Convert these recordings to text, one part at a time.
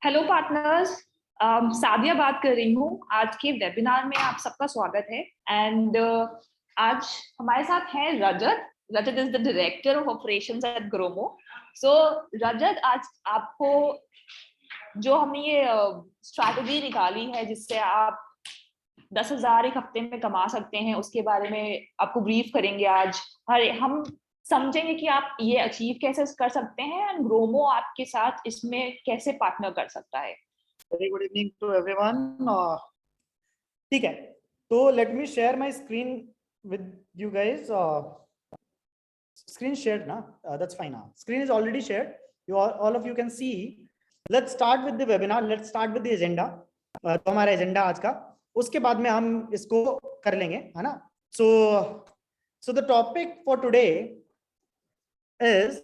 Hello partners. Sadia बात कर रही हूँ। आज के वेबिनार में आप सबका स्वागत है। एंड आज हमारे साथ है Rajat. Rajat is the director of operations at Gromo. So Rajat, आज आपको जो हमने ये स्ट्रैटेजी निकाली है जिससे आप 10,000 एक हफ्ते में कमा सकते हैं, उसके बारे में आपको ब्रीफ करेंगे आज। हम समझेंगे कि आप ये अचीव कैसे कर सकते हैं एंड ग्रोमो आपके साथ इसमें कैसे पार्टनर कर सकता है। Very good evening to everyone. ठीक है, तो let me share my screen with you guys. screen shared na, that's fine. Now screen is already shared. You all of you can see. Let's start with the webinar. Let's start with the agenda. तो हमारा agenda आज का, उसके बाद में हम इसको कर लेंगे, है ना। so the topic for today is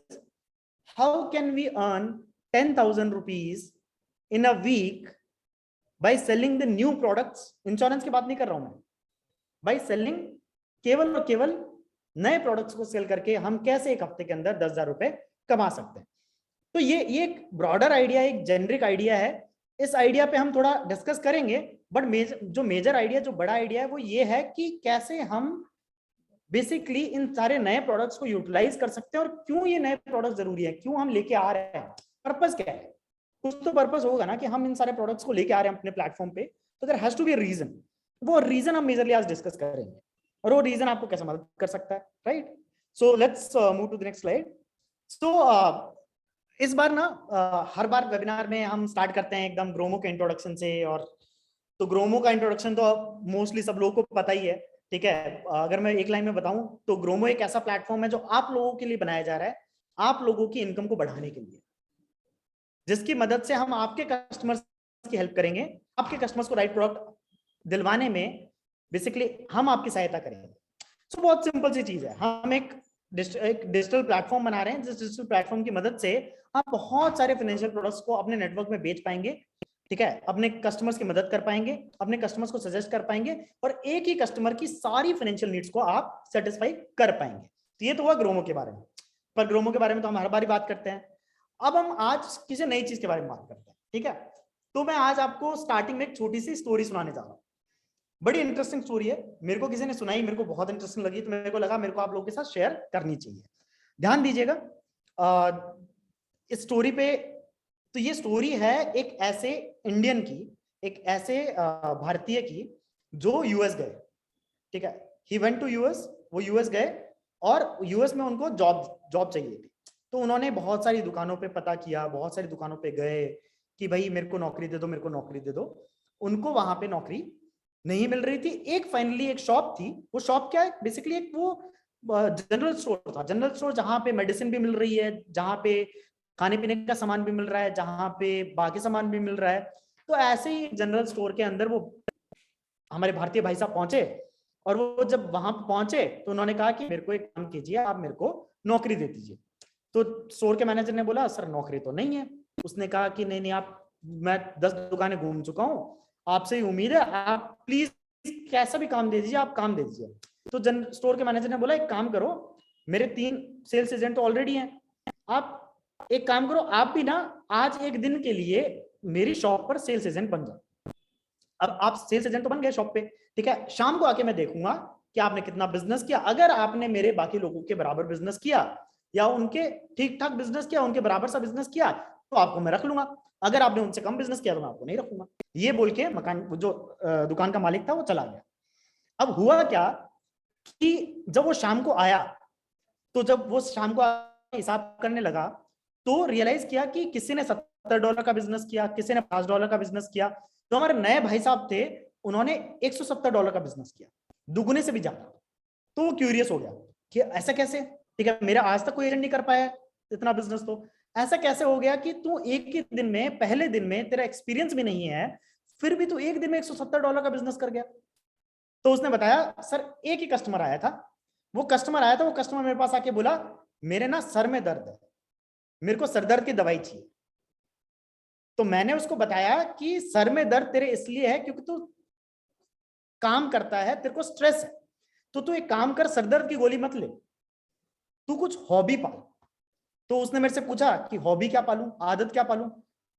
how can we earn 10,000 rupees in a week by selling the new products। Insurance की बात नहीं कर रहा हूं मैं, by selling केवल और केवल नए प्रोडक्ट्स को सेल करके हम कैसे एक हफ्ते के अंदर 10,000 रुपए कमा सकते हैं। तो ये एक ब्रॉडर आइडिया, एक जेनरिक आइडिया है। इस आइडिया पे हम थोड़ा डिस्कस करेंगे, बट मेजर आइडिया, जो बड़ा आइडिया है वो ये है कि कैसे हम बेसिकली इन सारे नए प्रोडक्ट्स को यूटिलाइज कर सकते हैं और क्यों ये नए प्रोडक्ट जरूरी है, क्यों हम लेके आ रहे हैं, पर्पस क्या है। कुछ तो पर्पस होगा ना कि हम इन सारे प्रोडक्ट्स को लेके आ रहे हैं अपने प्लेटफॉर्म पे, तो there has to be a reason. वो रीजन हम मेजरली आज डिस्कस करेंगे और वो रीजन आपको कैसे मदद कर सकता है, right. So let's move to the next slide. So इस बार ना हर बार वेबिनार में हम स्टार्ट करते हैं एकदम ग्रोमो के इंट्रोडक्शन से। और तो ग्रोमो का इंट्रोडक्शन तो मोस्टली सब लोगों को पता ही है, ठीक है। अगर मैं एक लाइन में बताऊं तो ग्रोमो एक ऐसा प्लेटफॉर्म है जो आप लोगों के लिए बनाया जा रहा है, आप लोगों की इनकम को बढ़ाने के लिए, जिसकी मदद से हम आपके कस्टमर्स की हेल्प करेंगे, आपके कस्टमर्स को राइट प्रोडक्ट दिलवाने में बेसिकली हम आपकी सहायता करेंगे। सो बहुत सिंपल सी चीज है, हम एक डिजिटल प्लेटफॉर्म बना रहे हैं, जिस डिजिटल प्लेटफॉर्म की मदद से आप बहुत सारे फाइनेंशियल प्रोडक्ट्स को अपने नेटवर्क में बेच पाएंगे, ठीक है। अपने कस्टमर्स की मदद कर पाएंगे, अपने कस्टमर्स को सजेस्ट कर पाएंगे और एक ही कस्टमर की सारी फाइनेंशियल नीड्स को आप सेटिस्फाई कर पाएंगे। तो ये तो हुआ ग्रोमो के बारे में। पर ग्रोमो के बारे में तो हम हर बार बात करते हैं। अब हम आज किसी नई चीज के बारे में बात करते हैं, ठीक है। तो मैं आज आपको स्टार्टिंग में एक छोटी सी स्टोरी सुनाने जा रहा हूँ। बड़ी इंटरेस्टिंग स्टोरी है, मेरे को किसी ने सुनाई, मेरे को बहुत इंटरेस्टिंग लगी, तो मेरे को लगा मेरे को आप लोगों के साथ शेयर करनी चाहिए। ध्यान दीजिएगा इस स्टोरी पे। तो ये स्टोरी है एक ऐसे इंडियन की, एक ऐसे भारतीय की जो यूएस गए, ठीक है। ही वेंट टू यूएस, वो यूएस गए और यूएस में उनको जॉब चाहिए थी। तो उन्होंने बहुत सारी दुकानों पे पता किया, बहुत सारी दुकानों पे गए कि भाई मेरे को नौकरी दे दो, मेरे को नौकरी दे दो। उनको वहां पे नौकरी नहीं मिल रही थी। एक फाइनली एक शॉप थी, वो शॉप क्या है, बेसिकली एक वो जनरल स्टोर था। जनरल स्टोर जहां पे मेडिसिन भी मिल रही है, जहां पे खाने पीने का सामान भी मिल रहा है, जहां पे बाकी सामान भी मिल रहा है। तो ऐसे ही जनरल स्टोर के अंदर वो हमारे भारतीय भाई साहब पहुंचे और वो जब वहां पहुंचे तो उन्होंने कहा कि मेरे को एक काम कीजिए, आप मेरे को नौकरी दे दीजिए। तो स्टोर के मैनेजर ने बोला सर नौकरी तो नहीं है। उसने कहा कि नहीं नहीं, आप, मैं 10 दुकानें घूम चुका हूँ, आपसे ही उम्मीद है, आप प्लीज कैसा भी काम दे दीजिए, आप काम दे दीजिए। तो स्टोर के मैनेजर ने बोला एक काम करो, मेरे 3 सेल्स एजेंट तो ऑलरेडी हैं, आप एक काम करो, आप भी ना आज एक दिन के लिए मेरी शॉप पर सेल्स एजेंट बन जाओ। अब आप सेल्स एजेंट तो बन गए शॉप पे, ठीक है। शाम को आके मैं देखूंगा कि आपने कितना बिजनेस किया। अगर आपने मेरे बाकी लोगों के बराबर बिजनेस किया या उनके ठीक ठाक बिजनेस किया, उनके बराबर सा बिजनेस किया, तो आपको मैं रख लूंगा। अगर आपने उनसे कम बिजनेस किया तो मैं आपको नहीं रखूंगा। ये बोल के मकान जो दुकान का मालिक था वो चला गया। अब हुआ क्या कि जब वो शाम को आया, तो जब वो शाम को हिसाब करने लगा तो रियलाइज किया कि किसी ने $70 का बिजनेस किया, किसी ने $5 का बिजनेस किया। तो हमारे नए भाई साहब थे, उन्होंने $170 का बिजनेस किया, दुगने से भी ज्यादा। तो वो क्यूरियस हो गया कि ऐसा कैसे, ठीक है, मेरा आज तक कोई एजेंट नहीं कर पाया इतना बिजनेस, तो ऐसा कैसे हो गया कि तू एक ही दिन में, पहले दिन में तेरा एक्सपीरियंस भी नहीं है, फिर भी तू एक दिन में $170 का बिजनेस कर गया। तो उसने बताया सर एक ही कस्टमर आया था, वो कस्टमर मेरे पास आके बोला मेरे ना सर में दर्द है, मेरे को सर दर्द की दवाई चाहिए। तो मैंने उसको बताया कि सर में दर्द तेरे इसलिए है क्योंकि तू काम करता है, तेरे को स्ट्रेस है, तो तू एक काम कर, सर दर्द की गोली मत ले, तू कुछ हॉबी पाल। तो उसने मेरे से पूछा कि हॉबी क्या पालूं, आदत क्या पालूं।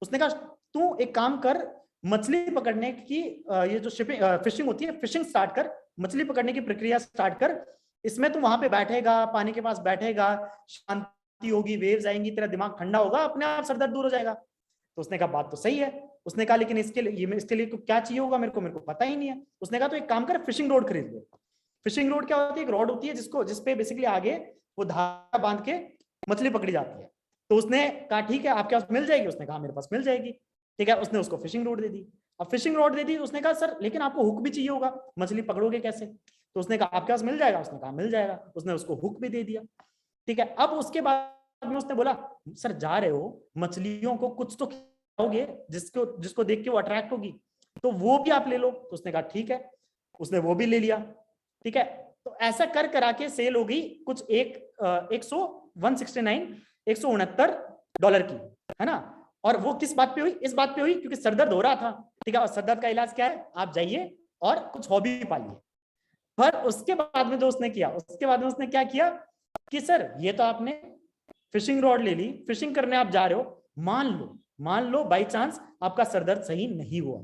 उसने कहा तू एक काम कर, मछली पकड़ने की ये जो शिपिंग फिशिंग होती है, फिशिंग स्टार्ट कर, मछली पकड़ने की प्रक्रिया स्टार्ट कर। इसमें तू वहां पे बैठेगा, पानी के पास बैठेगा, शांति होगी, वेव्स आएंगी, तेरा दिमाग ठंडा होगा, अपने आप सर दर्द दूर हो जाएगा। तो उसने कहा बात तो सही है। उसने कहा लेकिन इसके लिए क्या चाहिए होगा, मेरे को पता ही नहीं है। उसने कहा तो एक काम कर, फिशिंग रोड खरीद ले। फिशिंग रोड क्या होती है? एक रॉड होती है जिसपे बेसिकली आगे वो धागा बांध के मछली पकड़ी जाती है। तो उसने कहा ठीक है, आपके पास मिल जाएगी? उसने कहा मेरे पास मिल जाएगी। ठीक है, उसने उसको फिशिंग रोड दे दी। अब फिशिंग रोड दे दी, उसने कहा सर लेकिन आपको हुक भी चाहिए होगा, मछली पकड़ोगे कैसे? तो उसने कहा आपके पास मिल जाएगा? उसने कहा मिल जाएगा। उसने उसको हुक भी दे दिया। ठीक है, अब उसके बाद में उसने बोला सर जा रहे हो, मछलियों को कुछ तो खिलाओगे जिसको देख के वो अट्रैक्ट होगी, तो वो भी आप ले लो। तो उसने कहा ठीक है, उसने वो भी ले लिया। ठीक है, तो ऐसा कर करा के सेल हो गई कुछ $169 की, है ना। और वो किस बात पे हुई? इस बात पे हुई क्योंकि सरदर्द हो रहा था। ठीक है, और सरदर्द का इलाज क्या है? आप जाइए और कुछ हॉबी पालिए। पर उसके बाद में जो उसने किया, उसके बाद में उसने क्या किया कि सर ये तो आपने फिशिंग रॉड ले ली, फिशिंग करने आप जा रहे हो, मान लो बाई चांस आपका सरदर्द सही नहीं हुआ,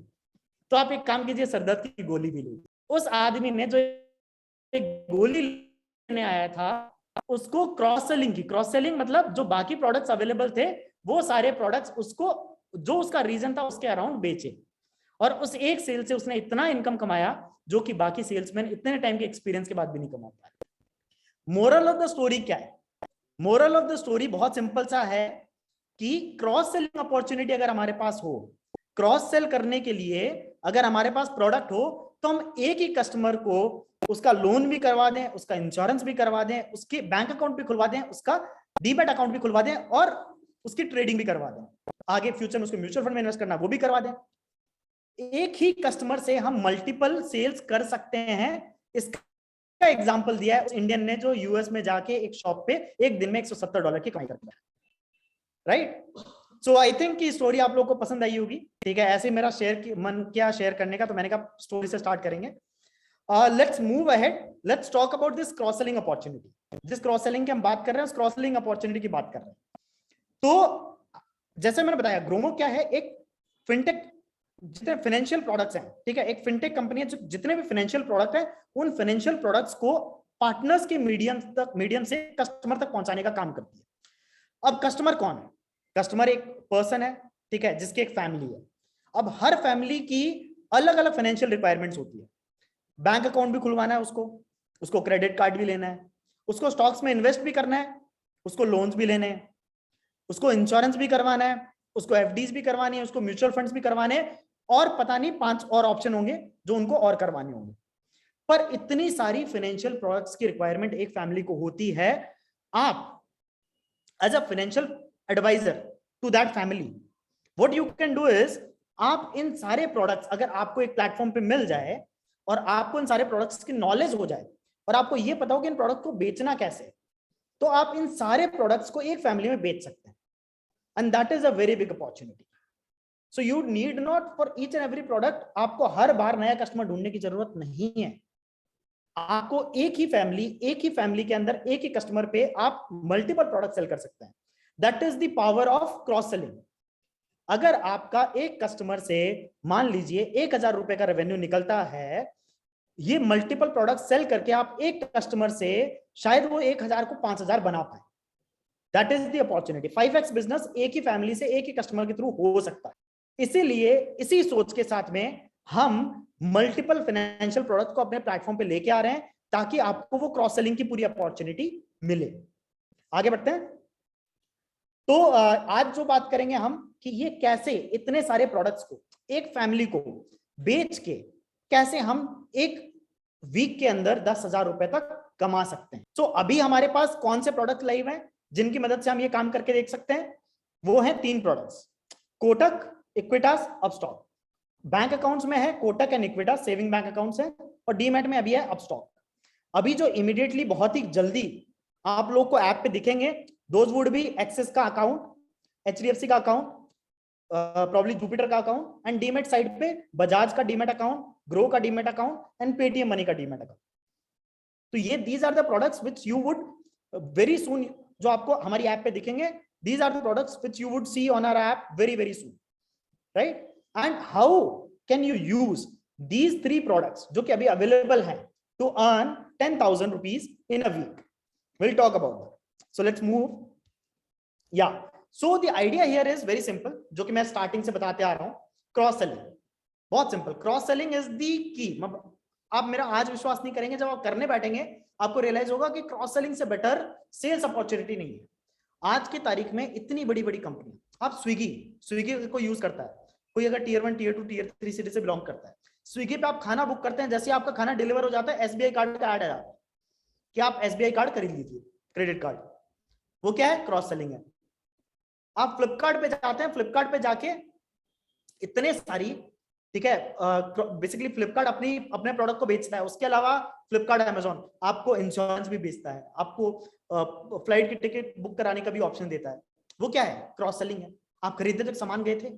तो आप एक काम कीजिए, सरदर्द की गोली भी लीजिए। उस आदमी ने जो एक गोली लेने आया था, उसको क्रॉस सेलिंग मतलब जो बाकी प्रोडक्ट्स अवेलेबल थे वो सारे प्रोडक्ट्स उसको, जो उसका रीजन था उसके अराउंड बेचे, और उस एक सेल से उसने इतना इनकम कमाया जो कि बाकी सेल्समैन इतने टाइम के एक्सपीरियंस के बाद भी नहीं कमा पाए। मोरल ऑफ द स्टोरी क्या है? मोरल ऑफ द स्टोरी बहुत सिंपल सा है कि क्रॉस सेलिंग अपॉर्चुनिटी अगर हमारे पास हो, क्रॉस सेल करने के लिए अगर हमारे पास प्रोडक्ट हो, तो हम एक ही कस्टमर को उसका लोन भी करवा दें, उसका इंश्योरेंस भी करवा दें, उसके बैंक अकाउंट भी खुलवा दें, उसका डीमैट अकाउंट भी खुलवा दें, और उसकी ट्रेडिंग भी करवा दें, आगे फ्यूचर में उसको म्यूचुअल फंड में इन्वेस्ट करना वो भी करवा दें। एक ही कस्टमर से हम मल्टीपल सेल्स कर सकते हैं। इसका एग्जांपल दिया है उस इंडियन ने जो यूएस में जाके एक शॉप पे एक दिन में $170 की कमाई करता है, राइट। सो आई थिंक की स्टोरी आप लोगों को पसंद आई होगी। ठीक है, ऐसे मेरा मन किया शेयर करने का, तो मैंने कहा स्टोरी से स्टार्ट करेंगे। Let's move ahead, let's talk about this cross selling opportunity. जिस क्रॉस सेलिंग की हम बात कर रहे हैं, उस क्रॉस सेलिंग अपॉर्चुनिटी की बात कर रहे हैं। तो जैसे मैंने बताया, ग्रोमो क्या है? एक फिनटेक, जितने फाइनेंशियल प्रोडक्ट्स हैं, ठीक है, एक फिनटेक कंपनी है जो जितने भी फाइनेंशियल प्रोडक्ट है, उन फाइनेंशियल प्रोडक्ट्स को पार्टनर्स के मीडियम से कस्टमर तक पहुंचाने का काम करती है। अब कस्टमर कौन है? कस्टमर एक पर्सन है, ठीक है, जिसकी एक फैमिली है। अब हर फैमिली की अलग अलग फाइनेंशियल रिक्वायरमेंट्स होती है। बैंक अकाउंट भी खुलवाना है उसको क्रेडिट कार्ड भी लेना है, उसको स्टॉक्स में इन्वेस्ट भी करना है, उसको लोन्स भी लेने हैं, उसको इंश्योरेंस भी करवाना है, उसको एफडीज भी करवानी है, उसको म्यूचुअल फंड्स भी करवाने हैं, और पता नहीं 5 और ऑप्शन होंगे जो उनको और करवाने होंगे। पर इतनी सारी फाइनेंशियल प्रोडक्ट्स की रिक्वायरमेंट एक फैमिली को होती है। आप as a financial advisor to that family, what you can do is, आप इन सारे प्रोडक्ट्स अगर आपको एक प्लेटफॉर्म पे मिल जाए और आपको इन सारे प्रोडक्ट्स की नॉलेज हो जाए और आपको ये पता हो कि इन प्रोडक्ट को बेचना कैसे, तो आप इन सारे प्रोडक्ट्स को एक फैमिली में बेच सकते हैं। And that is a very big opportunity. So you need not for each and every product, आपको हर बार नया कस्टमर ढूंढने की जरूरत नहीं है। आपको एक ही फैमिली के अंदर एक ही कस्टमर पे आप मल्टीपल प्रोडक्ट सेल कर सकते हैं। That is the power of cross selling. अगर आपका एक कस्टमर से मान लीजिए 1,000 रुपए का रेवेन्यू निकलता है, ये मल्टीपल प्रोडक्ट सेल करके आप एक कस्टमर से शायद वो 1,000 को 5,000 बना पाए। That is the opportunity. 5x business एक ही फैमिली से एक ही कस्टमर के थ्रू हो सकता है। इसीलिए इसी सोच के साथ में हम मल्टीपल फाइनेंशियल प्रोडक्ट को अपने प्लेटफॉर्म पे लेके आ रहे हैं ताकि आपको वो क्रॉस सेलिंग की पूरी अपॉर्चुनिटी मिले। आगे बढ़ते हैं। तो आज जो बात करेंगे हम कि ये कैसे इतने सारे प्रोडक्ट्स को एक फैमिली को बेच के कैसे हम एक वीक के अंदर 10,000 रुपए तक कमा सकते हैं। तो अभी हमारे पास कौन से प्रोडक्ट लाइव हैं जिनकी मदद से हम ये काम करके देख सकते हैं? वो हैं 3 products, Kotak, Equitas, Upstox. Bank accounts में है Kotak and Equitas, saving bank accounts है, और डीमैट में अभी है अपस्टॉक। अभी जो इमीडिएटली बहुत ही जल्दी आप लोग को ऐप पे दिखेंगे, दोज वुड बी एक्सिस का अकाउंट, एचडीएफसी का अकाउंट, प्रॉब्ली जुपिटर का अकाउंट, एंड डीमैट साइड पे बजाज का डीमैट अकाउंट, ग्रो का demat account and Paytm money का डीमैट अकाउंट। तो ये these are the products which you would very soon, जो आपको हमारी ऐप पे दिखेंगे, these are the products which you would see on our app very very soon, right? And how can you use these 3 products जो कि अभी available हैं to earn 10,000 rupees in a week? We'll talk about that. So let's move. Yeah. So the idea here is very simple, जो कि मैं starting से बताते आ रहा हूं. क्रॉस सेलिंग बहुत simple. Cross selling is the key. आप मेरा आज विश्वास नहीं करेंगे, जब आप करने बैठेंगे आपको रियलाइज होगा कि क्रॉस सेलिंग से बेटर सेल्स अपॉर्चुनिटी नहीं है. आज की तारीख में इतनी बड़ी बड़ी कंपनी, आप स्विगी को यूज करता है, कोई अगर टियर 1 टियर 2 टियर 3 सिटी से बिलोंग करता है, स्विगी पे आप खाना बुक करते हैं, जैसे आपका खाना डिलीवर हो जाता है एसबीआई कार्ड का ऐड आ जाता है कि आप एसबीआई कार्ड खरीद लीजिए, क्रेडिट कार्ड. वो क्या है? क्रॉस सेलिंग है. आप फ्लिपकार्ट पे जाते हैं, फ्लिपकार्ट पे जाके इतने सारी, ठीक है, बेसिकली फ्लिपकार्ट अपने प्रोडक्ट को बेचता है. उसके अलावा फ्लिपकार्ट अमेज़न आपको इंश्योरेंस भी बेचता है, आपको फ्लाइट की टिकट बुक कराने का भी ऑप्शन देता है. वो क्या है? क्रॉस सेलिंग है. आप खरीदने तक सामान गए थे.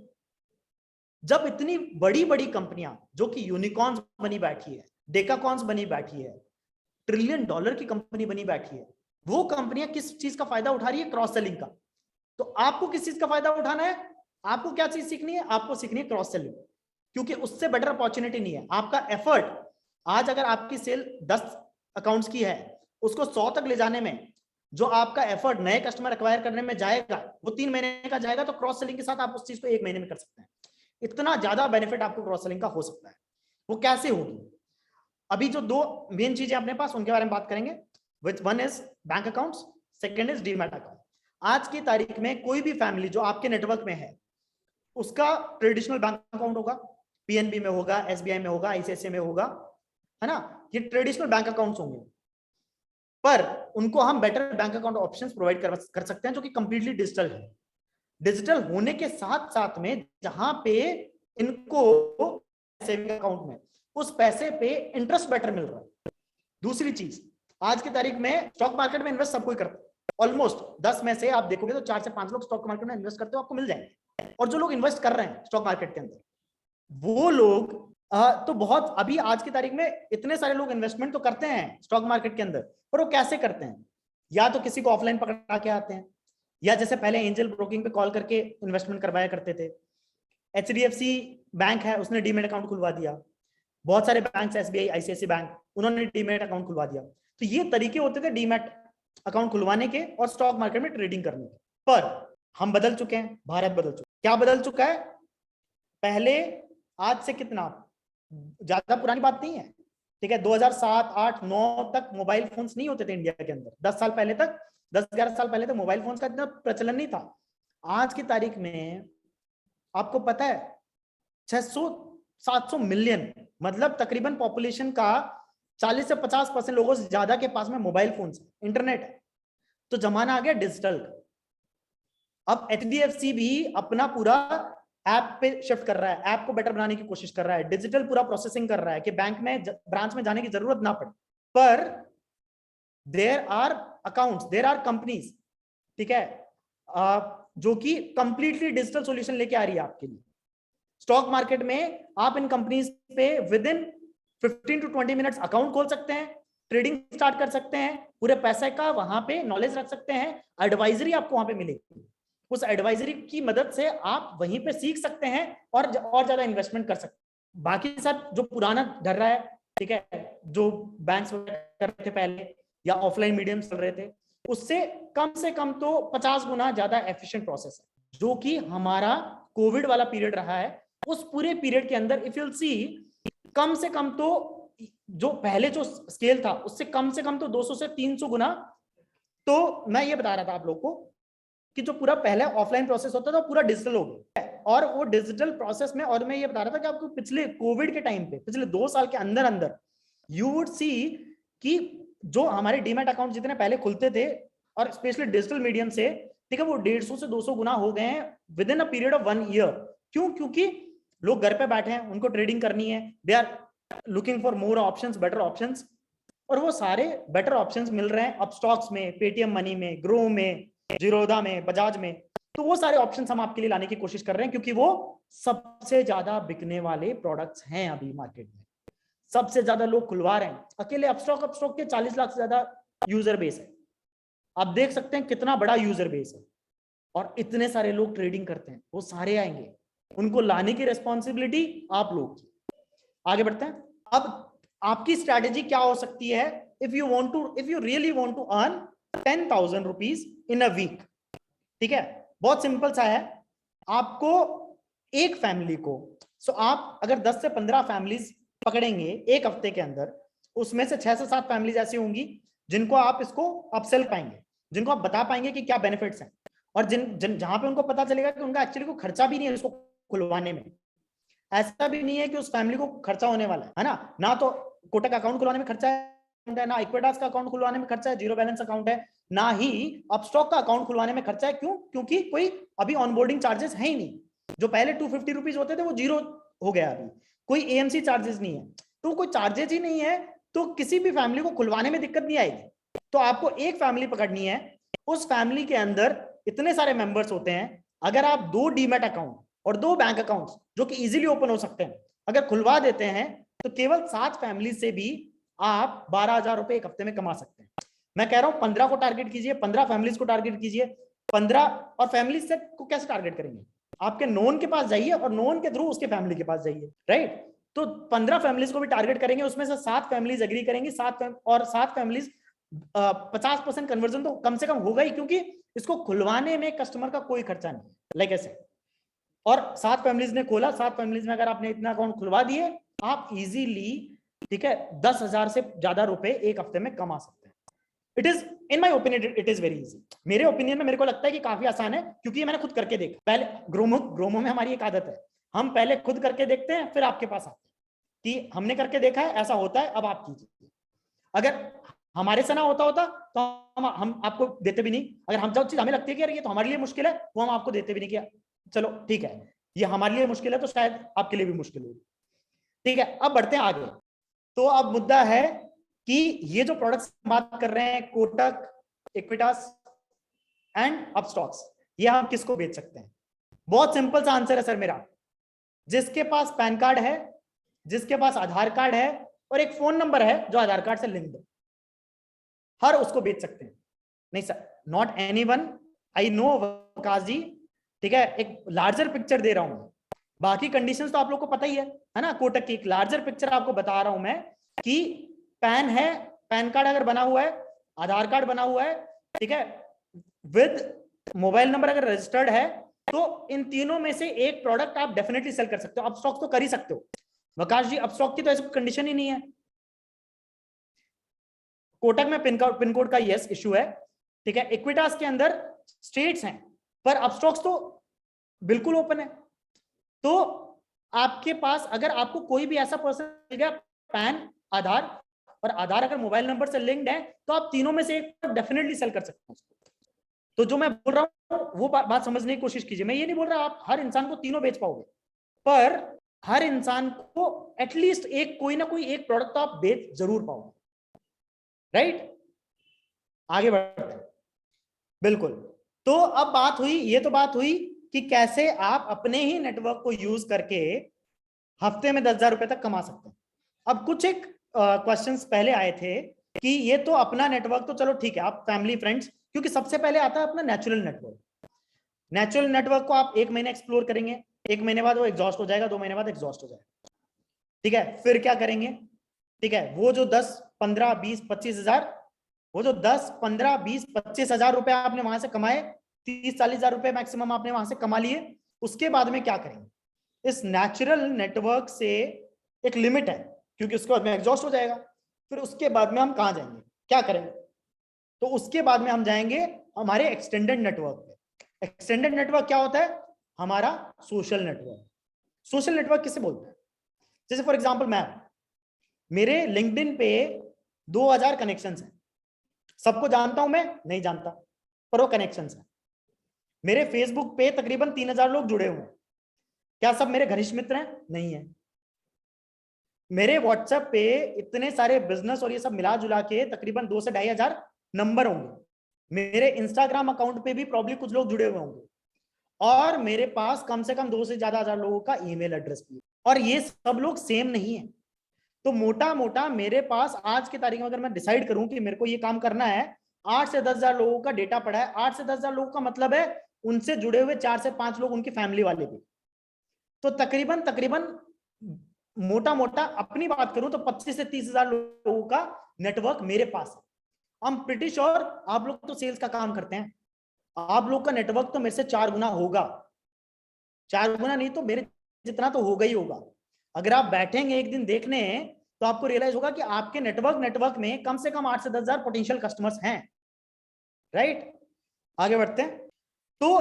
जब इतनी बड़ी बड़ी कंपनियां जो कि यूनिकॉर्न्स बनी बैठी है, डेकाकॉर्न्स बनी बैठी है, $1 ट्रिलियन की कंपनी बनी बैठी है, वो कंपनियां किस चीज का फायदा उठा रही है? क्रॉस सेलिंग का. तो आपको किस चीज का फायदा उठाना है? आपको क्या चीज सीखनी है? आपको सीखनी है क्रॉस सेलिंग, क्योंकि उससे बेटर अपॉर्चुनिटी नहीं है. आपका एफर्ट आज अगर आपकी सेल 10 अकाउंट्स की है, उसको 100 तक ले जाने में जो आपका एफर्ट नए कस्टमर एक्वायर करने में जाएगा वो 3 महीने का जाएगा, तो क्रॉस सेलिंग के साथ आप उस चीज को 1 महीने में कर सकते हैं. इतना ज्यादा बेनिफिट आपको क्रॉस सेलिंग का हो सकता है. वो कैसे होगी? अभी जो 2 मेन चीजें अपने पास, उनके बारे में बात करेंगे. Which one is bank accounts, second is demat account. आज की तारीख में कोई भी फैमिली जो आपके नेटवर्क में है, उसका ट्रेडिशनल बैंक अकाउंट होगा, पीएनबी में होगा, एसबीआई में होगा, आईसीआईसीआई में होगा, है ना. ये ट्रेडिशनल बैंक अकाउंट्स होंगे, पर उनको हम better bank account options provide कर सकते हैं जो कि कंप्लीटली डिजिटल है. डिजिटल होने के साथ साथ में जहां पे इनको सेविंग अकाउंट में उस पैसे पे इंटरेस्ट बेटर मिल रहा है. दूसरी चीज, आज की तारीख में स्टॉक मार्केट में इन्वेस्ट सब कोई करता है. ऑलमोस्ट 10 में से आप देखोगे तो 4 से 5 लोग स्टॉक मार्केट में इन्वेस्ट करते हो, आपको मिल जाएंगे. और जो लोग इन्वेस्ट कर रहे हैं स्टॉक मार्केट के अंदर, वो लोग तो बहुत, अभी आज की तारीख में इतने सारे लोग इन्वेस्टमेंट तो करते हैं स्टॉक मार्केट के अंदर, पर वो कैसे करते हैं? या तो किसी को ऑफलाइन पकड़ा के आते हैं, या जैसे पहले एंजल ब्रोकिंग पे कॉल करके इन्वेस्टमेंट करवाया करते थे. एचडीएफसी बैंक है, उसने डीमैट अकाउंट खुलवा दिया. बहुत सारे बैंक, एसबीआई, आईसीआईसीआई बैंक, उन्होंने डीमैट अकाउंट खुलवा दिया. तो ये तरीके होते थे डीमैट अकाउंट खुलवाने के और स्टॉक मार्केट में ट्रेडिंग करने के. पर हम बदल चुके हैं, भारत बदल चुका है. क्या बदल चुका है? पहले, आज से कितना ज्यादा पुरानी बात नहीं है, ठीक है, 2007, 8, 9 तक मोबाइल फोन्स नहीं होते थे इंडिया के अंदर. 10 साल पहले तक, 10-11 साल पहले तक मोबाइल फोन्स का इतना प्रचलन नहीं था. आज की तारीख में आपको पता है 600-700 मिलियन, मतलब तकरीबन पॉपुलेशन का 40 से 50% लोगों से ज्यादा के पास में मोबाइल फोन्स, इंटरनेट है. तो जमाना आ गया डिजिटल. अब एचडीएफसी भी अपना पूरा ऐप पे शिफ्ट कर रहा है, ऐप को बेटर बनाने की कोशिश कर रहा है, डिजिटल पूरा प्रोसेसिंग कर रहा है कि बैंक में, ब्रांच में जाने की जरूरत ना पड़े. पर there are accounts, there are companies, ठीक है, जो कि कंप्लीटली डिजिटल सॉल्यूशन लेके आ रही है आपके लिए. स्टॉक मार्केट में आप इन कंपनीज पे with in 15 to 20 minutes account खोल सकते हैं, ट्रेडिंग स्टार्ट कर सकते हैं, पूरे पैसे का वहां पे नॉलेज रख सकते हैं, एडवाइजरी आपको वहां पे मिलेगी. उस एडवाइजरी की मदद से आप वहीं पे सीख सकते हैं और ज्यादा इन्वेस्टमेंट कर सकते हैं. बाकी सब जो पुराना डर रहा है, ठीक है, जो बैंक्स कर रहे थे पहले या ऑफलाइन मीडियम चल रहे थे, उससे कम से कम तो 50 गुना ज्यादा एफिशिएंट प्रोसेस है, जो कि हमारा कोविड वाला पीरियड रहा है. उस पूरे पीरियड के अंदर इफ यूल सी, कम से कम तो जो पहले जो स्केल था उससे कम से कम तो 200 से 300 गुना. तो मैं ये बता रहा था आप लोग को कि जो पूरा पहले ऑफलाइन प्रोसेस होता था पूरा डिजिटल हो गया, और वो डिजिटल प्रोसेस में, और मैं ये बता रहा था कि आपको पिछले कोविड के टाइम पे, पिछले 2 साल के अंदर अंदर यू वुड सी कि जो हमारे डीमैट अकाउंट जितने पहले खुलते थे और स्पेशली डिजिटल मीडियम से, ठीक है, वो 150 से 200 गुना हो गए हैं with in a period of 1 year. क्यों? क्योंकि लोग घर पे बैठे हैं, उनको ट्रेडिंग करनी है, they are looking for more options, better options, और वो सारे बेटर ऑप्शंस मिल रहे हैं अब स्टॉक्स में, पेटीएम मनी में, ग्रो में, जीरोधा में, बजाज में. तो वो सारे ऑप्शंस हम आपके लिए लाने की कोशिश कर रहे हैं, क्योंकि वो सबसे ज्यादा बिकने वाले प्रोडक्ट्स हैं अभी मार्केट में. सबसे ज्यादा लोग खुलवा रहे हैं. अकेले अपस्टॉक के 40 लाख से ज्यादा यूजर बेस है. आप देख सकते हैं कितना बड़ा यूजर बेस है, और इतने सारे लोग ट्रेडिंग करते हैं. वो सारे आएंगे, उनको लाने की रेस्पॉन्सिबिलिटी आप लोग की। आगे बढ़ते हैं। अब आपकी स्ट्रैटेजी क्या हो सकती है? If you really want to earn 10,000 rupees in a week, ठीक है, बहुत सिंपल सा है। आपको एक फैमिली को, सो आप अगर 10 से 15 फैमिलीज पकड़ेंगे एक हफ्ते के अंदर, उसमें से 6 से 7 फैमिलीज ऐसी होंगी जिनको आप इसको अपसेल पाएंगे, जिनको आप बता पाएंगे कि क्या बेनिफिट्स हैं, और जहां पे उनको पता चलेगा कि उनका एक्चुअली कोई खर्चा भी नहीं है इसको खुलवाने में। ऐसा भी नहीं है कि उस फैमिली को खर्चा होने वाला है ना तो कोटक अकाउंट खुलवाने में खर्चा है, ना इक्विटास का अकाउंट खुलवाने में खर्चा है, जीरो बैलेंस अकाउंट है, ना ही अपस्टॉक का अकाउंट खुलवाने में खर्चा है। क्यों? क्योंकि कोई अभी ऑनबोर्डिंग चार्जेस है ही नहीं। जो पहले 250 रुपीज होते थे वो जीरो हो गया, अभी कोई एएमसी चार्जेस नहीं है, तो कोई चार्जेस ही नहीं है, तो किसी भी फैमिली को खुलवाने में दिक्कत नहीं आएगी। तो आपको एक फैमिली पकड़नी है, उस फैमिली के अंदर इतने सारे मेंबर्स होते हैं, अगर आप 2 डीमैट अकाउंट और 2 बैंक अकाउंट्स जो कि इजीली ओपन हो सकते हैं अगर खुलवा देते हैं, तो केवल 7 फैमिली से भी आप 12,000 रुपए एक हफ्ते में कमा सकते हैं। मैं कह रहा हूं 15 को टारगेट कीजिए, 15 फैमिलीज को टारगेट कीजिए। 15 और फैमिली सेट को कैसे टारगेट करेंगे? आपके नोन के पास जाइए और नोन के थ्रू उसके फैमिली के पास जाइए, राइट? तो 15 फैमिलीज को भी टारगेट करेंगे, उसमें से 7 फैमिलीज एग्री करेंगी, 7 फैमिलीज 50% कन्वर्जन तो कम से कम होगा ही, क्योंकि इसको खुलवाने में कस्टमर का कोई खर्चा नहीं, लाइक ऐसे। और 7 फैमिलीज ने खोला, 7 फैमिलीज में अगर आपने इतना अकाउंट खुलवा दिए, आप इजीली, ठीक है, 10,000 से ज्यादा रुपए एक हफ्ते में कमा सकते हैं। It is in my opinion it is very easy. मेरे ओपिनियन में मेरे को लगता है कि काफी आसान है, क्योंकि ये मैंने खुद करके देखा। पहले ग्रोमो में हमारी एक आदत है, हम पहले खुद करके देखते हैं फिर आपके पास आते हैं कि हमने करके देखा है, ऐसा होता है, अब आप कीजिए। अगर हमारे से ना होता तो हम आपको देते भी नहीं। अगर हम जो चीज हमें लगती है कि यार ये तो हमारे लिए मुश्किल है, वो हम आपको देते भी नहीं, कि चलो ठीक है ये हमारे लिए मुश्किल है तो शायद आपके लिए भी मुश्किल होगी, ठीक है। अब बढ़ते हैं आगे। तो अब मुद्दा है कि ये जो प्रोडक्ट्स बात कर रहे हैं, कोटक, इक्विटास एंड अपस्टॉक्स, ये हम किसको बेच सकते हैं? बहुत सिंपल सा आंसर है सर मेरा, जिसके पास पैन कार्ड है, जिसके पास आधार कार्ड है और एक फोन नंबर है जो आधार कार्ड से लिंक्ड है, हर उसको बेच सकते हैं। नहीं sir, not anyone, I know Waqas ji, ठीक है, एक लार्जर पिक्चर दे रहा हूं, बाकी कंडीशंस तो आप लोग को पता ही है ना। कोटक की एक लार्जर पिक्चर आपको बता रहा हूं मैं कि पैन है, पैन कार्ड अगर बना हुआ है, आधार कार्ड बना हुआ है, ठीक है, विद मोबाइल नंबर अगर रजिस्टर्ड है, तो इन तीनों में से एक प्रोडक्ट आप डेफिनेटली सेल कर सकते हो। अपस्टॉक तो कर ही सकते हो वकाश जी, अपस्टॉक की तो ऐसी कंडीशन ही नहीं है। कोटक में पिन कोड का यस इशू है, ठीक है, इक्विटास के अंदर स्टेट्स हैं, पर अपस्टॉक्स तो बिल्कुल ओपन है। तो आपके पास अगर आपको कोई भी ऐसा पर्सन मिल गया, पैन, आधार, और आधार अगर मोबाइल नंबर से लिंक्ड है, तो आप तीनों में से एक डेफिनेटली सेल कर सकते हैं। तो जो मैं बोल रहा हूं वो बात समझने की कोशिश कीजिए। मैं ये नहीं बोल रहा आप हर इंसान को तीनों बेच पाओगे, पर हर इंसान को एटलीस्ट एक कोई ना कोई एक प्रोडक्ट तो आप बेच जरूर पाओगे, राइट? आगे बढ़ते हैं, बिल्कुल। तो अब बात हुई, ये तो बात हुई कि कैसे आप अपने ही नेटवर्क को यूज करके हफ्ते में 10,000 रुपए तक कमा सकते हैं। अब कुछ एक क्वेश्चंस पहले आए थे कि ये तो अपना नेटवर्क तो चलो ठीक है, आप फैमिली फ्रेंड्स, क्योंकि सबसे पहले आता है अपना नेचुरल नेटवर्क। नेचुरल नेटवर्क को आप 1 महीने एक्सप्लोर करेंगे, 1 महीने बाद वो एग्जॉस्ट हो जाएगा, 2 महीने बाद एग्जॉस्ट हो जाएगा, ठीक है। फिर क्या करेंगे? ठीक है, वो जो 10, 15, 20, 25 हजार, वो जो 10, 15, 20, 25 हजार रुपए आपने वहां से कमाए, 30, 40 हजार रुपए मैक्सिमम आपने वहां से कमा लिए, उसके बाद में क्या करेंगे? इस नेचुरल नेटवर्क से एक लिमिट है, क्योंकि उसके बाद में एग्जॉस्ट हो जाएगा। फिर उसके बाद में हम कहां जाएंगे, क्या करेंगे? तो उसके बाद में हम जाएंगे हमारे एक्सटेंडेड नेटवर्क पे। एक्सटेंडेड नेटवर्क क्या होता है? हमारा सोशल नेटवर्क। सोशल नेटवर्क किसे बोलते हैं? जैसे फॉर एग्जांपल मेरे लिंक्डइन पे 2000 कनेक्शंस हैं, सबको जानता हूं मैं? नहीं जानता, पर वो कनेक्शंस हैं। मेरे फेसबुक पे तकरीबन 3000 लोग जुड़े हुए हैं, क्या सब मेरे घनिष्ठ मित्र हैं? नहीं है। मेरे व्हाट्सएप पे इतने सारे बिजनेस और ये सब मिला जुला के तकरीबन 2 से 2,500 नंबर होंगे। मेरे इंस्टाग्राम अकाउंट पे भी प्रॉब्ली कुछ लोग जुड़े हुए होंगे, और मेरे पास कम से कम 2 से ज्यादा हजार लोगों का ईमेल एड्रेस भी है, और ये सब लोग सेम नहीं है। तो मोटा मोटा मेरे पास आज की तारीख में अगर मैं डिसाइड करूं कि मेरे को ये काम करना है, 8 से 10 हजार लोगों का डेटा पड़ा है। 8 से 10 हजार लोगों का मतलब है उनसे जुड़े हुए 4 से 5 लोग उनकी फैमिली वाले भी, तो तकरीबन तकरीबन मोटा मोटा अपनी बात करूं तो 25 से 30 हजार लोगों का नेटवर्क मेरे पास है। आई एम प्रीटी श्योर आप लोग तो सेल्स का काम करते हैं, आप लोग का नेटवर्क तो मेरे से 4 गुना होगा, 4 गुना नहीं तो मेरे जितना तो होगा ही होगा। अगर आप बैठेंगे एक दिन देखने तो आपको रियलाइज होगा कि आपके नेटवर्क में कम से कम 8 से 10 हजार पोटेंशियल कस्टमर्स हैं, राइट। आगे बढ़ते हैं। तो